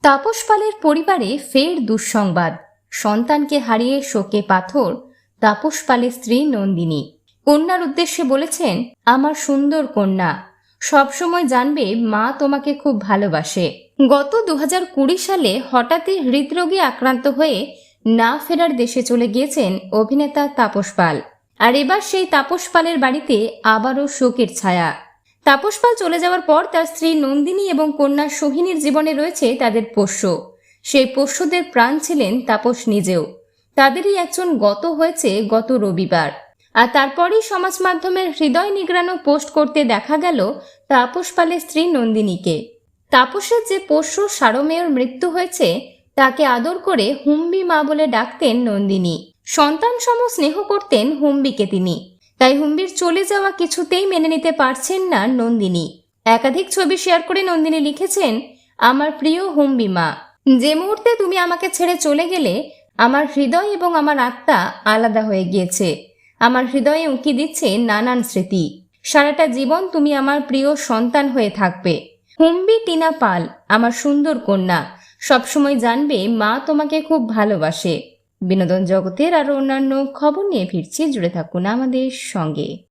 তাপস পালের পরিবারে ফের দুঃসংবাদ। সন্তানকে হারিয়ে শোকে পাথর তাপস পালের স্ত্রী নন্দিনী। কন্যার উদ্দেশ্যে বলেছেন, আমার সুন্দর কন্যা, সবসময় জানবে মা তোমাকে খুব ভালোবাসে। গত 2020 সালে হঠাৎই হৃদরোগে আক্রান্ত হয়ে না ফেরার দেশে চলে গিয়েছেন অভিনেতা তাপস পাল। আর এবার সেই তাপস পালের বাড়িতে আবারও শোকের ছায়া। তাপস পাল চলে যাওয়ার পর তার স্ত্রী নন্দিনী এবং কন্যা সোহিনীর জীবনে রয়েছে তাদের পোষ্য। সেই পোষ্যদের প্রাণ ছিলেন তাপস নিজেও। তাদেরই একজন গত হয়েছে গত রবিবার। আর তারপরই সমাজ মাধ্যমের হৃদয় নিংড়ানো পোস্ট করতে দেখা গেল তাপস পালের স্ত্রী নন্দিনীকে। তাপসের যে পোষ্য সারমেয়র মৃত্যু হয়েছে তাকে আদর করে হুম্বি মা বলে ডাকতেন নন্দিনী। সন্তান সম স্নেহ করতেন হুম্বিকে তিনি। তাই হুম্বির চলে যাওয়া কিছুতেই মেনে নিতে পারছেন না নন্দিনী। একাধিক ছবি শেয়ার করে নন্দিনী লিখেছেন, আমার প্রিয় হুম্বি মা, যে মুহূর্তে তুমি আমাকে ছেড়ে চলে গেলে আমার হৃদয় এবং আমার আত্মা আলাদা হয়ে গিয়েছে। আমার হৃদয়ে উঁকি দিচ্ছে নানান স্মৃতি। সারাটা জীবন তুমি আমার প্রিয় সন্তান হয়ে থাকবে। হুম্বি টিনা পাল, আমার সুন্দর কন্যা, সবসময় জানবে মা তোমাকে খুব ভালোবাসে। বিনোদন জগতের আরো অন্যান্য খবর নিয়ে ফিরছি, জুড়ে থাকুন আমাদের সঙ্গে।